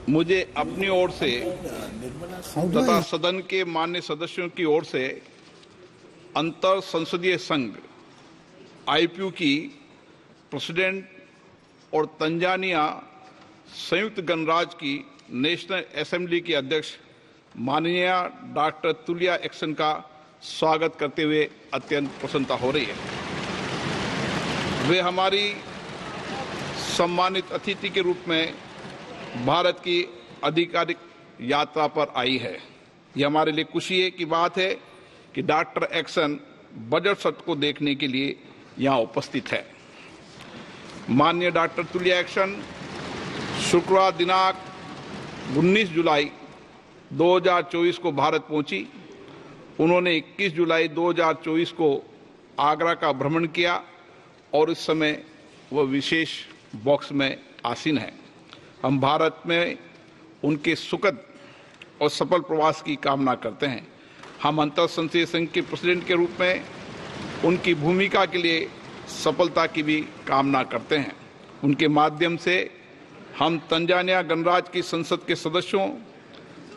मुझे अपनी ओर से तथा सदन के मान्य सदस्यों की ओर से अंतर संसदीय संघ आईपीयू की प्रेसिडेंट और तंजानिया संयुक्त गणराज्य की नेशनल असेंबली की अध्यक्ष माननीय डॉक्टर तुलिया एक्सन का स्वागत करते हुए अत्यंत प्रसन्नता हो रही है। वे हमारी सम्मानित अतिथि के रूप में भारत की आधिकारिक यात्रा पर आई है। यह हमारे लिए खुशी की बात है कि डॉक्टर एक्सन बजट सत्र को देखने के लिए यहाँ उपस्थित है। माननीय डॉक्टर तुलिया एक्सन शुक्रवार दिनांक 19 जुलाई 2024 को भारत पहुंची। उन्होंने 21 जुलाई 2024 को आगरा का भ्रमण किया और इस समय वह विशेष बॉक्स में आसीन है। हम भारत में उनके सुखद और सफल प्रवास की कामना करते हैं। हम अंतर संसदीय संघ के प्रेसिडेंट के रूप में उनकी भूमिका के लिए सफलता की भी कामना करते हैं। उनके माध्यम से हम तंजानिया गणराज्य की संसद के सदस्यों,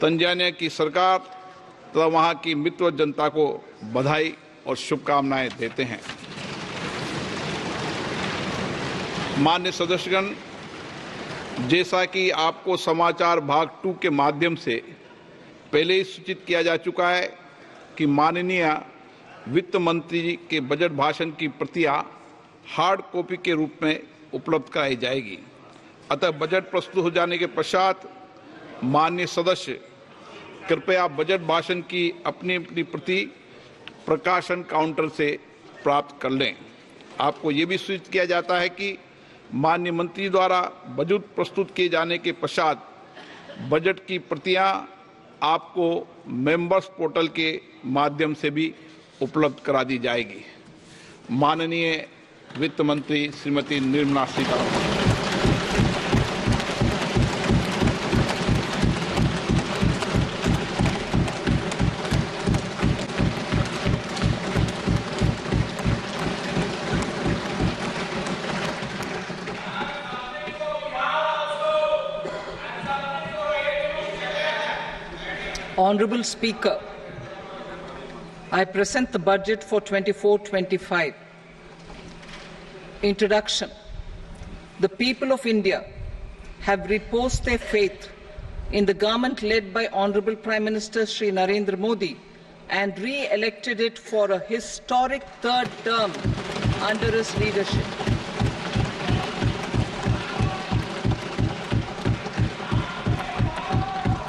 तंजानिया की सरकार तथा वहां की मित्र जनता को बधाई और शुभकामनाएं देते हैं। मान्य सदस्यगण, जैसा कि आपको समाचार भाग 2 के माध्यम से पहले ही सूचित किया जा चुका है कि माननीय वित्त मंत्री जी के बजट भाषण की प्रतियां हार्ड कॉपी के रूप में उपलब्ध कराई जाएगी। अतः बजट प्रस्तुत हो जाने के पश्चात माननीय सदस्य कृपया बजट भाषण की अपनी अपनी प्रति प्रकाशन काउंटर से प्राप्त कर लें। आपको ये भी सूचित किया जाता है कि माननीय मंत्री द्वारा बजट प्रस्तुत किए जाने के पश्चात बजट की प्रतियां आपको मेंबर्स पोर्टल के माध्यम से भी उपलब्ध करा दी जाएगी। माननीय वित्त मंत्री Shrimati Nirmala Sitharaman. Honorable Speaker, I present the budget for 24-25. Introduction. The people of India have reposed their faith in the government led by Honorable Prime Minister Shri Narendra Modi and re-elected it for a historic third term under his leadership.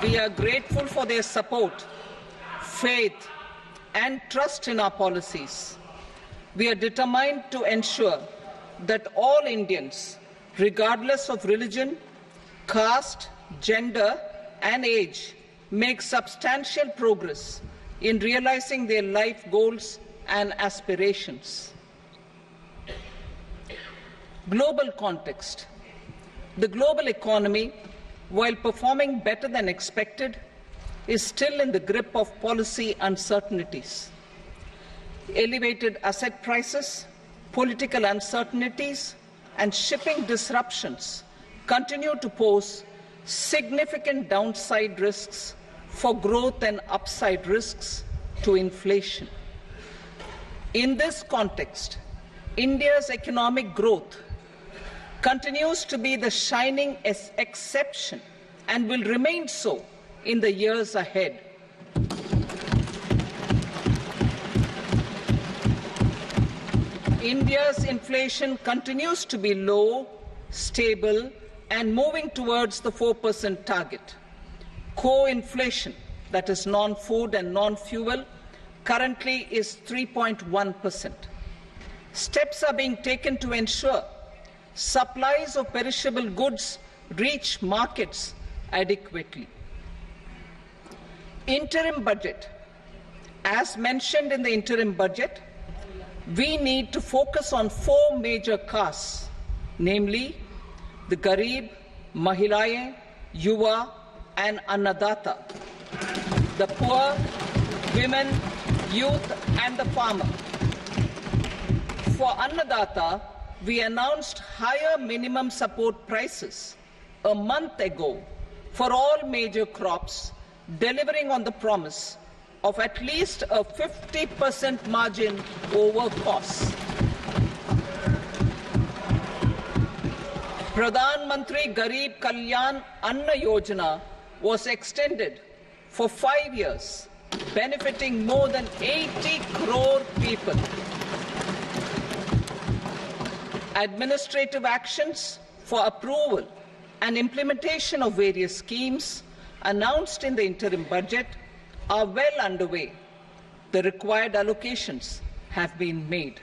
We are grateful for their support, faith, and trust in our policies. We are determined to ensure that all Indians, regardless of religion, caste, gender, and age, make substantial progress in realizing their life goals and aspirations. Global context. The global economy, while performing better than expected, is still in the grip of policy uncertainties. Elevated asset prices, political uncertainties, and shipping disruptions continue to pose significant downside risks for growth and upside risks to inflation. In this context, India's economic growth continues to be the shining exception and will remain so in the years ahead. India's inflation continues to be low, stable, and moving towards the 4% target. Core inflation, that is non-food and non-fuel, currently is 3.1%. Steps are being taken to ensure supplies of perishable goods reach markets adequately. Interim budget. As mentioned in the interim budget, we need to focus on 4 major castes, namely the Garib, Mahilaye, Yuva, and Annadata, the poor, women, youth, and the farmer. For Annadata, we announced higher minimum support prices a month ago for all major crops, delivering on the promise of at least a 50% margin over costs. Pradhan Mantri Garib Kalyan Anna Yojana was extended for 5 years, benefiting more than 80 crore people. Administrative actions for approval and implementation of various schemes announced in the interim budget are well underway. The required allocations have been made.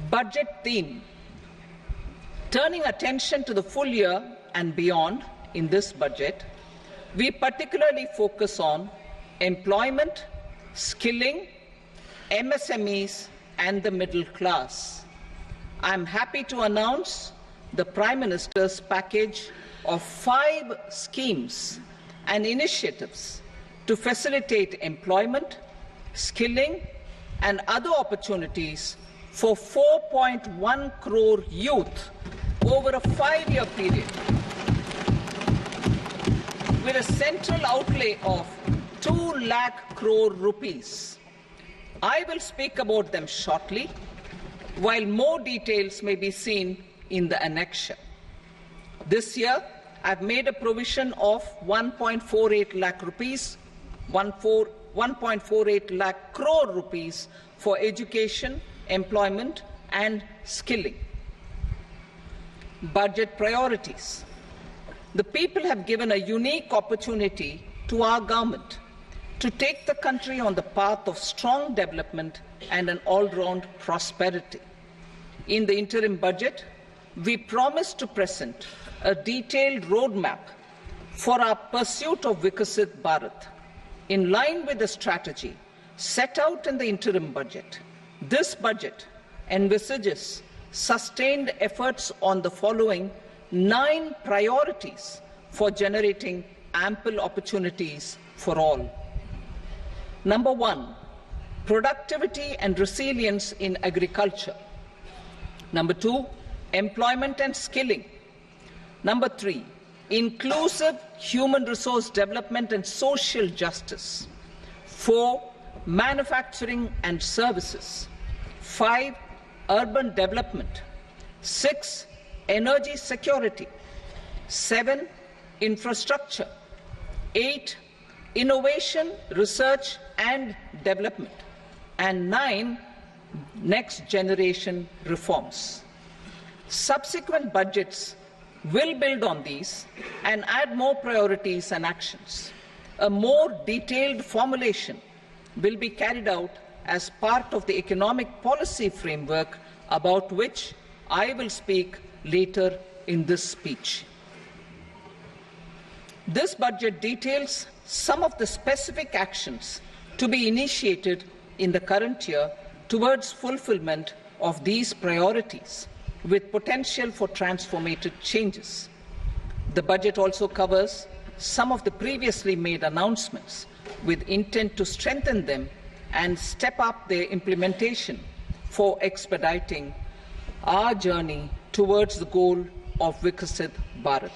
Budget theme. Turning attention to the full year and beyond in this budget, we particularly focus on employment, skilling, MSMEs, and the middle class. I am happy to announce the Prime Minister's package of 5 schemes and initiatives to facilitate employment, skilling, and other opportunities for 4.1 crore youth over a 5-year period, with a central outlay of 2 lakh crore rupees. I will speak about them shortly, while more details may be seen in the annexure. This year, I've made a provision of 1.48 lakh rupees, 1.48 lakh crore rupees for education, employment, and skilling. Budget priorities. The people have given a unique opportunity to our government to take the country on the path of strong development and an all-round prosperity. In the interim budget, we promise to present a detailed roadmap for our pursuit of Viksit Bharat. In line with the strategy set out in the interim budget, this budget envisages sustained efforts on the following 9 priorities for generating ample opportunities for all. Number 1, productivity and resilience in agriculture. Number 2, employment and skilling. Number 3, inclusive human resource development and social justice. 4, manufacturing and services. 5, urban development. 6, energy security. 7, infrastructure. 8, innovation, research and development. And 9, next generation reforms. Subsequent budgets will build on these and add more priorities and actions. A more detailed formulation will be carried out as part of the economic policy framework, about which I will speak later in this speech. This budget details some of the specific actions to be initiated in the current year towards fulfillment of these priorities, with potential for transformative changes. The budget also covers some of the previously made announcements, with intent to strengthen them and step up their implementation for expediting our journey towards the goal of Viksit Bharat.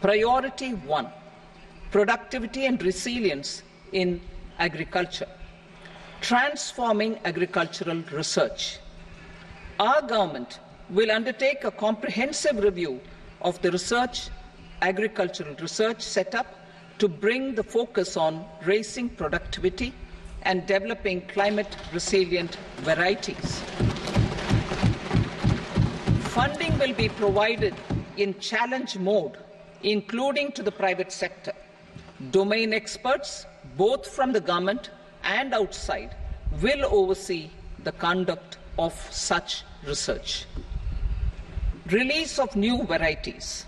Priority 1, productivity and resilience in agriculture. Transforming agricultural research. Our government will undertake a comprehensive review of the agricultural research setup to bring the focus on raising productivity and developing climate-resilient varieties. Funding will be provided in challenge mode, including to the private sector. Domain experts, both from the government and outside, will oversee the conduct of such research. Release of new varieties.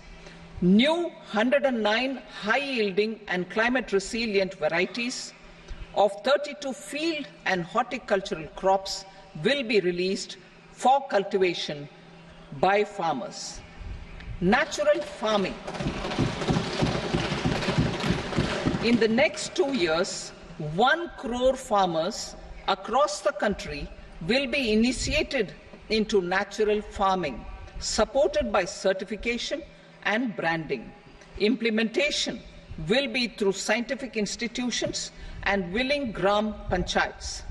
New 109 high-yielding and climate-resilient varieties of 32 field and horticultural crops will be released for cultivation by farmers. Natural farming. In the next 2 years, 1 crore farmers across the country will be initiated into natural farming, supported by certification and branding. Implementation will be through scientific institutions and willing gram panchayats.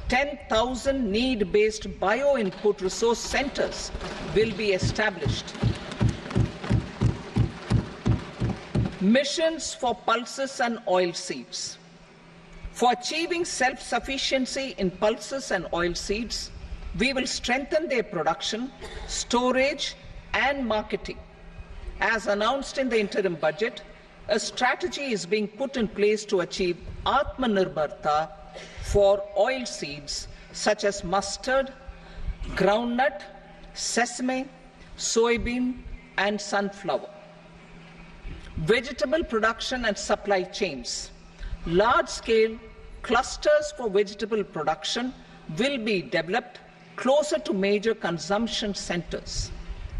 10,000 need-based bio-input resource centers will be established. Missions for pulses and oilseeds. For achieving self-sufficiency in pulses and oilseeds, we will strengthen their production, storage, and marketing. As announced in the interim budget, a strategy is being put in place to achieve Atmanirbharta for oilseeds such as mustard, groundnut, sesame, soybean, and sunflower. Vegetable production and supply chains. Large-scale clusters for vegetable production will be developed closer to major consumption centers.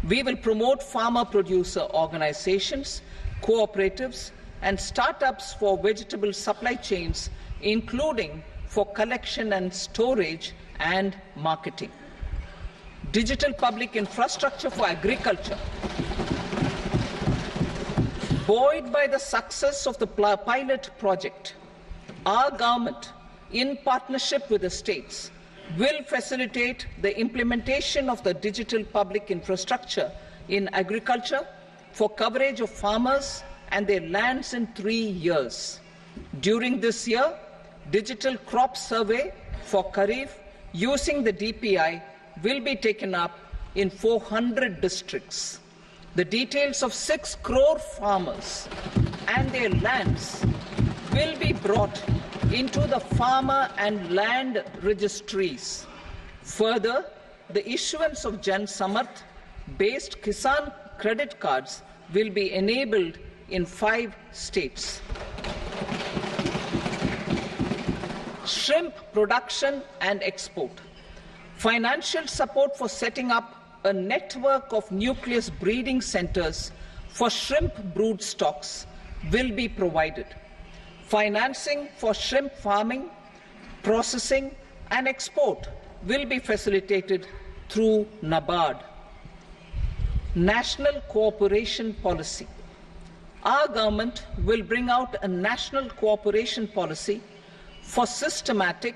We will promote farmer-producer organizations, cooperatives, and startups for vegetable supply chains, including for collection and storage and marketing. Digital public infrastructure for agriculture. Buoyed by the success of the pilot project, our government, in partnership with the states, will facilitate the implementation of the digital public infrastructure in agriculture for coverage of farmers and their lands in 3 years. During this year, digital crop survey for Kharif using the DPI will be taken up in 400 districts. The details of 6 crore farmers and their lands will be brought into the farmer and land registries. Further, the issuance of Jan Samarth-based Kisan credit cards will be enabled in 5 states. Shrimp production and export. Financial support for setting up a network of nucleus breeding centers for shrimp brood stocks will be provided. Financing for shrimp farming, processing, and export will be facilitated through NABARD. National cooperation policy. Our government will bring out a national cooperation policy for systematic,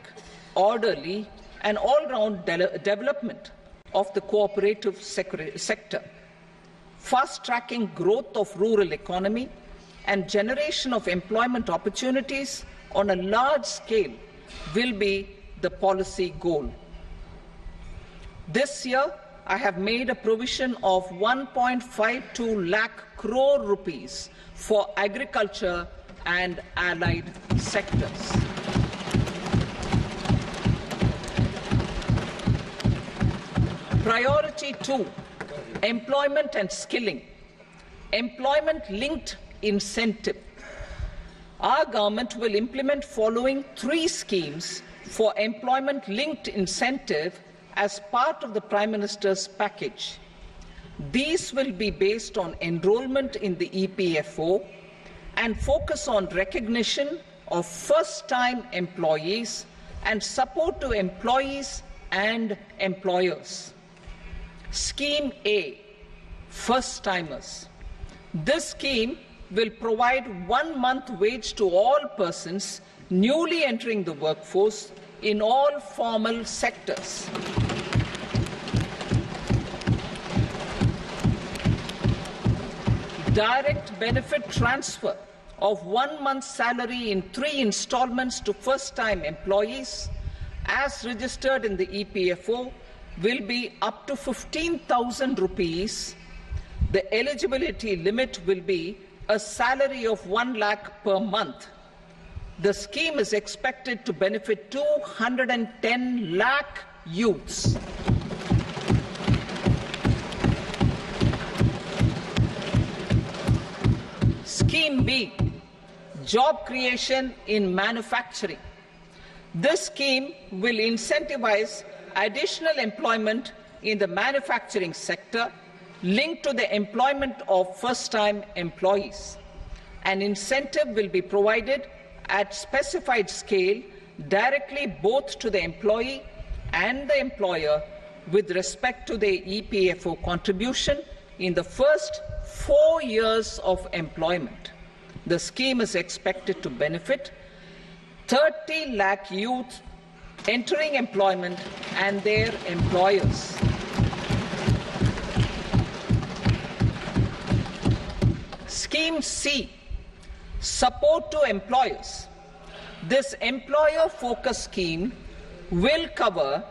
orderly, and all-round development of the cooperative sector, fast-tracking growth of rural economy and generation of employment opportunities on a large scale will be the policy goal. This year, I have made a provision of 1.52 lakh crore rupees for agriculture and allied sectors. Priority 2, employment and skilling. Employment-linked incentive. Our government will implement following 3 schemes for employment-linked incentive as part of the Prime Minister's package. These will be based on enrollment in the EPFO and focus on recognition of first-time employees and support to employees and employers. Scheme A, first-timers. This scheme will provide 1 month wage to all persons newly entering the workforce in all formal sectors. Direct benefit transfer of 1 month's salary in 3 installments to first-time employees as registered in the EPFO will be up to 15,000 rupees. The eligibility limit will be a salary of 1 lakh per month. The scheme is expected to benefit 210 lakh youths. Scheme B, job creation in manufacturing. This scheme will incentivize additional employment in the manufacturing sector linked to the employment of first-time employees. An incentive will be provided at specified scale directly both to the employee and the employer with respect to their EPFO contribution in the first 4 years of employment. The scheme is expected to benefit 30 lakh youth entering employment and their employers. Scheme C, support to employers. This employer-focused scheme will cover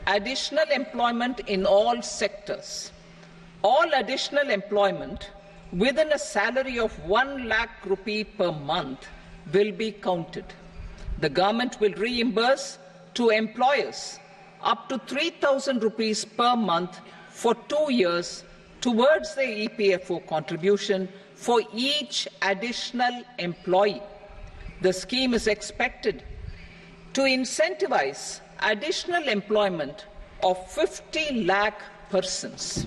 additional employment in all sectors. All additional employment within a salary of 1 lakh rupee per month will be counted. The government will reimburse to employers up to 3,000 rupees per month for 2 years towards the EPFO contribution for each additional employee. The scheme is expected to incentivize additional employment of 50 lakh persons.